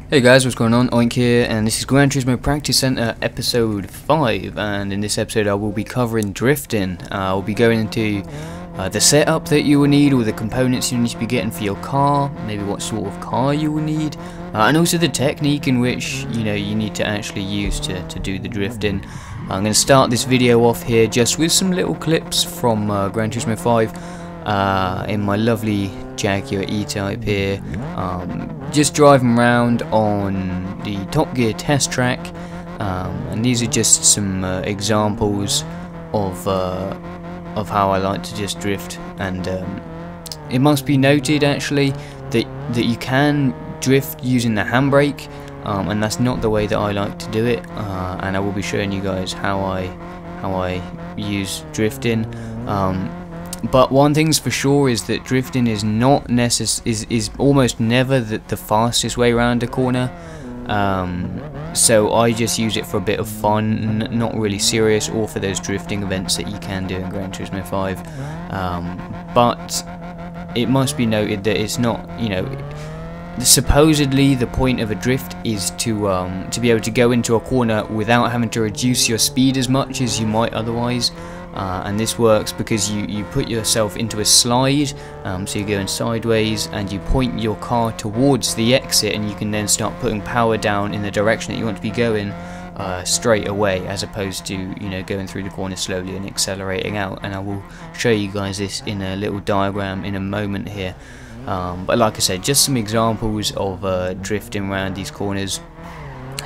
Hey guys, what's going on? Oink here, and this is Gran Turismo Practice Centre episode 5, and in this episode I will be covering drifting. I'll be going into the setup that you will need, or the components you need to be getting for your car, maybe what sort of car you will need, and also the technique in which you need to actually use to do the drifting. I'm going to start this video off here just with some little clips from Gran Turismo 5 in my lovely Jaguar E-Type here, just driving around on the Top Gear test track, and these are just some examples of how I like to just drift. And it must be noted actually that you can drift using the handbrake, and that's not the way that I like to do it, and I will be showing you guys how I use drifting. But one thing's for sure is that drifting is not is almost never the fastest way around a corner. So I just use it for a bit of fun, not really serious, or for those drifting events that you can do in Gran Turismo 5. But it must be noted that it's not, supposedly the point of a drift is to be able to go into a corner without having to reduce your speed as much as you might otherwise. And this works because you put yourself into a slide, so you're going sideways, and you point your car towards the exit, and you can then start putting power down in the direction that you want to be going straight away, as opposed to going through the corner slowly and accelerating out. And I will show you guys this in a little diagram in a moment here. But like I said, just some examples of drifting around these corners,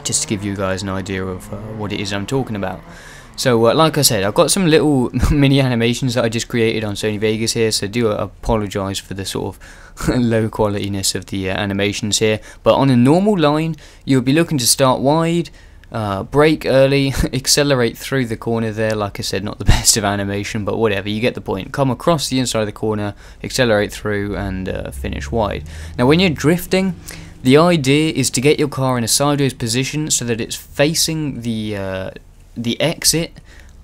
just to give you guys an idea of what it is I'm talking about. So like I said, I've got some little mini animations that I just created on Sony Vegas here, so do apologise for the sort of low qualityness of the animations here. But on a normal line, you'll be looking to start wide, brake early, accelerate through the corner there. Like I said, not the best of animation, but whatever, you get the point. Come across the inside of the corner, accelerate through, and finish wide. Now when you're drifting, the idea is to get your car in a sideways position so that it's facing the exit.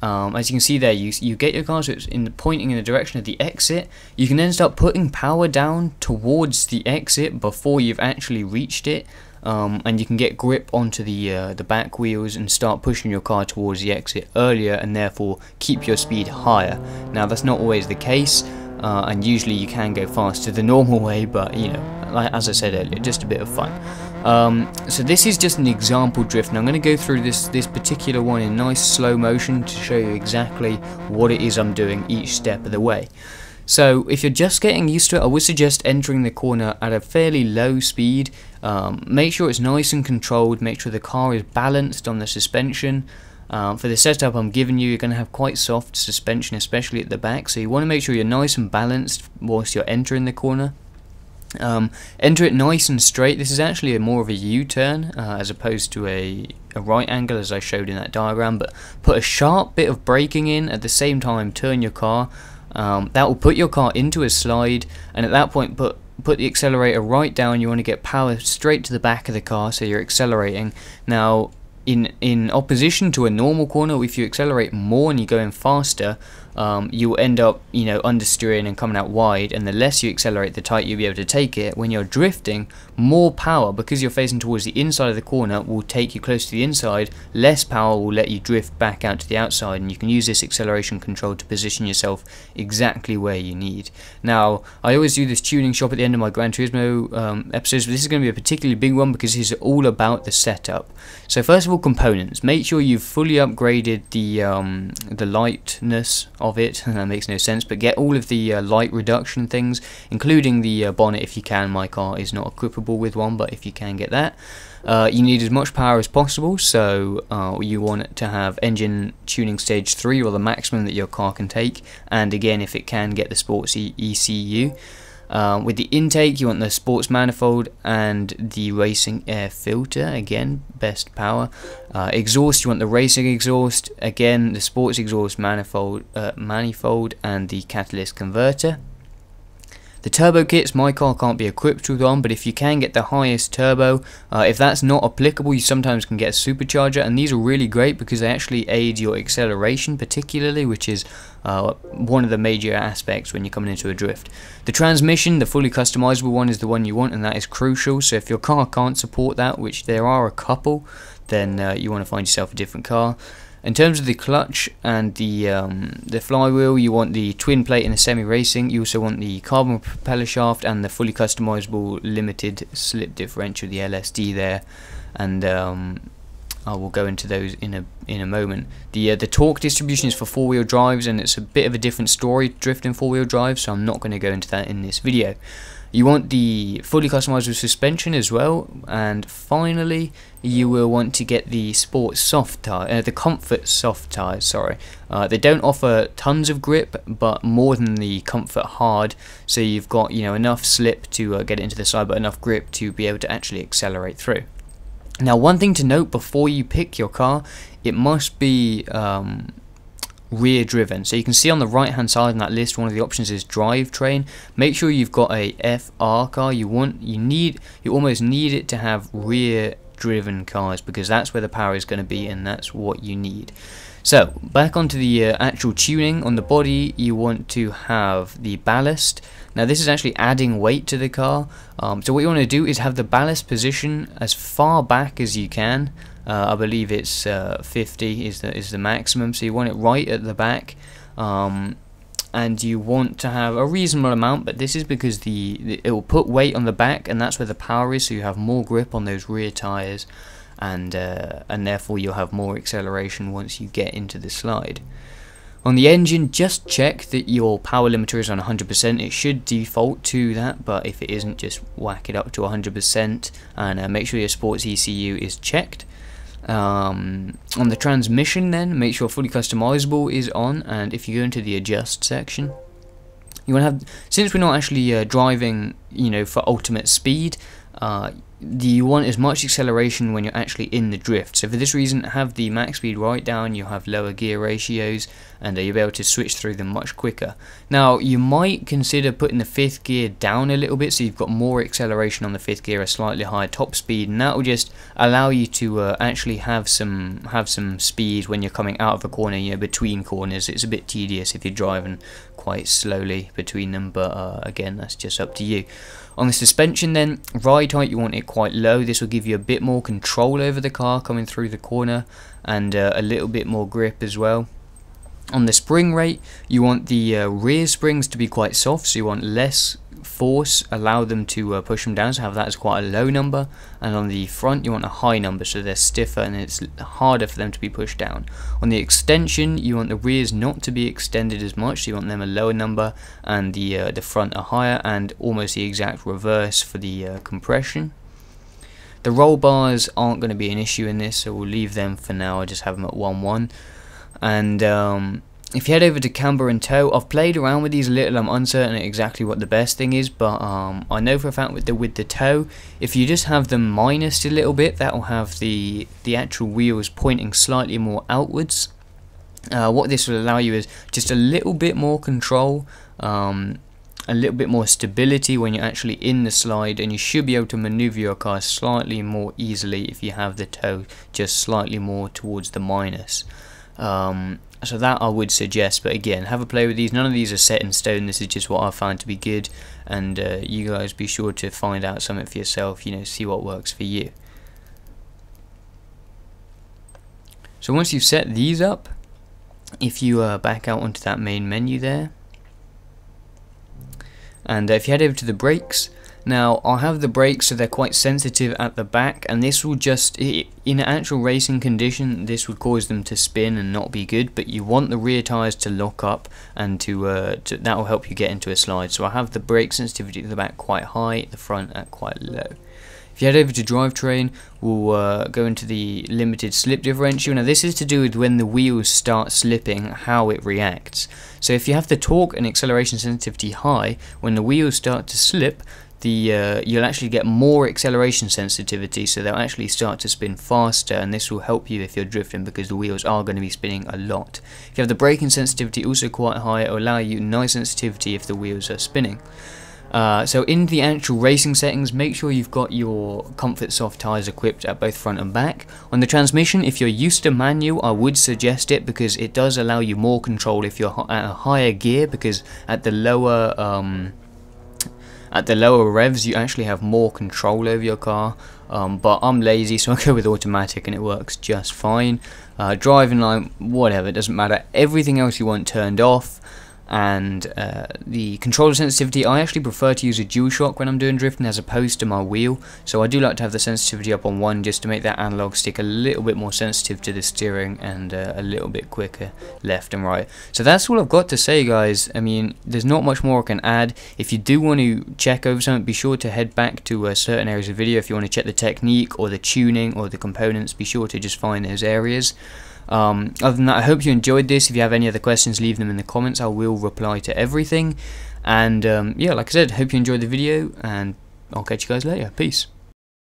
As you can see there, you get your car so it's pointing in the direction of the exit. You can then start putting power down towards the exit before you've actually reached it, and you can get grip onto the back wheels and start pushing your car towards the exit earlier, and therefore keep your speed higher. Now that's not always the case, and usually you can go faster the normal way, but like as I said earlier, just a bit of fun. So this is just an example drift, and I'm going to go through this particular one in nice slow motion to show you exactly what it is I'm doing each step of the way. So if you're just getting used to it, I would suggest entering the corner at a fairly low speed. Make sure it's nice and controlled, make sure the car is balanced on the suspension. For the setup I'm giving you, you're going to have quite soft suspension, especially at the back, so you want to make sure you're nice and balanced whilst you're entering the corner. Enter it nice and straight. This is actually more of a U-turn as opposed to a right angle, as I showed in that diagram, but put a sharp bit of braking in at the same time, turn your car. That will put your car into a slide, and at that point put the accelerator right down. You want to get power straight to the back of the car, so you're accelerating. Now in opposition to a normal corner, if you accelerate more and you're going faster, you will end up understeering and coming out wide, and the less you accelerate, the tighter you'll be able to take it. When you're drifting, more power, because you're facing towards the inside of the corner, will take you close to the inside. Less power will let you drift back out to the outside, and you can use this acceleration control to position yourself exactly where you need. Now I always do this tuning shop at the end of my Gran Turismo episodes, but this is going to be a particularly big one because this is all about the setup. So first of all, components. Make sure you've fully upgraded the lightness of it. That makes no sense, but get all of the light reduction things, including the bonnet if you can. My car is not equipable with one, but if you can get that. You need as much power as possible, so you want it to have engine tuning stage 3, or the maximum that your car can take, and again, if it can, get the sports ECU. With the intake, you want the sports manifold and the racing air filter, again, best power. Exhaust, you want the racing exhaust, again, the sports exhaust manifold and the catalyst converter. The turbo kits, my car can't be equipped with one, but if you can get the highest turbo, if that's not applicable, you sometimes can get a supercharger, and these are really great because they actually aid your acceleration particularly, which is one of the major aspects when you're coming into a drift. The transmission, the fully customizable one, is the one you want, and that is crucial. So if your car can't support that, which there are a couple, then you want to find yourself a different car. In terms of the clutch and the flywheel, you want the twin plate in the semi-racing. You also want the carbon propeller shaft and the fully customizable limited slip differential, the LSD there, and I will go into those in a moment. The torque distribution is for four-wheel drives, and it's a bit of a different story drifting four-wheel drive, so I'm not going to go into that in this video. You want the fully customizable suspension as well, and finally you will want to get the sport soft tire, the comfort soft tires. Sorry, they don't offer tons of grip, but more than the comfort hard. So you've got enough slip to get it into the side, but enough grip to be able to actually accelerate through. Now, one thing to note before you pick your car, it must be rear driven. So you can see on the right hand side in that list, one of the options is drivetrain. Make sure you've got a FR car. You almost need it to have rear driven cars, because that's where the power is going to be, and that's what you need. So back onto the actual tuning. On the body, you want to have the ballast. Now this is actually adding weight to the car. So what you want to do is have the ballast position as far back as you can. I believe it's 50 is the maximum, so you want it right at the back, and you want to have a reasonable amount, but this is because it will put weight on the back, and that's where the power is, so you have more grip on those rear tires, and therefore you'll have more acceleration once you get into the slide. On the engine, just check that your power limiter is on 100%. It should default to that, but if it isn't, just whack it up to 100%, and make sure your sports ECU is checked. On the transmission, then make sure fully customizable is on, and if you go into the adjust section, you want to have, since we're not actually driving for ultimate speed, you want as much acceleration when you're actually in the drift. So for this reason, have the max speed right down, you'll have lower gear ratios, and you'll be able to switch through them much quicker. Now you might consider putting the fifth gear down a little bit, so you've got more acceleration on the fifth gear, a slightly higher top speed, and that will just allow you to actually have some speed when you're coming out of a corner, between corners. It's a bit tedious if you're driving quite slowly between them, but again, that's just up to you. On the suspension then, ride height, you want it quite low. This will give you a bit more control over the car coming through the corner, and a little bit more grip as well. On the spring rate, you want the rear springs to be quite soft, so you want less force, allow them to push them down, so have that as quite a low number, and on the front you want a high number, so they're stiffer and it's harder for them to be pushed down. On the extension, you want the rears not to be extended as much, so you want them a lower number, and the front a higher, and almost the exact reverse for the compression. The roll bars aren't going to be an issue in this, so we'll leave them for now. I just have them at 1-1. And if you head over to camber and tow, I've played around with these a little. I'm uncertain exactly what the best thing is, but I know for a fact with the tow, if you just have them minused a little bit, that will have the actual wheels pointing slightly more outwards. What this will allow you is just a little bit more control, a little bit more stability when you're actually in the slide, and you should be able to maneuver your car slightly more easily if you have the tow just slightly more towards the minus. So that I would suggest, but again, have a play with these. None of these are set in stone. This is just what I found to be good, and you guys be sure to find out something for yourself, see what works for you. So once you've set these up, if you back out onto that main menu there, and if you head over to the brakes, now I'll have the brakes so they're quite sensitive at the back, and this will just, in an actual racing condition, this would cause them to spin and not be good, but you want the rear tyres to lock up, and that will help you get into a slide. So I have the brake sensitivity at the back quite high, the front at quite low. If you head over to drivetrain, we'll go into the limited slip differential. Now this is to do with when the wheels start slipping, how it reacts. So if you have the torque and acceleration sensitivity high, when the wheels start to slip, you'll actually get more acceleration sensitivity, so they'll actually start to spin faster, and this will help you if you're drifting because the wheels are going to be spinning a lot. If you have the braking sensitivity also quite high, it will allow you nice sensitivity if the wheels are spinning. So in the actual racing settings, make sure you've got your Comfort Soft tyres equipped at both front and back. On the transmission, if you're used to manual, I would suggest it because it does allow you more control if you're at a higher gear, because at the lower revs you actually have more control over your car. But I'm lazy, so I go with automatic and it works just fine. Driving line, whatever, it doesn't matter. Everything else you want turned off. And the controller sensitivity, I actually prefer to use a DualShock when I'm doing drifting as opposed to my wheel, so I do like to have the sensitivity up on 1 just to make that analog stick a little bit more sensitive to the steering and a little bit quicker left and right. So that's all I've got to say, guys. I mean, there's not much more I can add. If you do want to check over something, be sure to head back to certain areas of the video. If you want to check the technique or the tuning or the components, be sure to just find those areas. Other than that, I hope you enjoyed this. If you have any other questions, leave them in the comments. I will reply to everything. And yeah, like I said, hope you enjoyed the video, and I'll catch you guys later. Peace.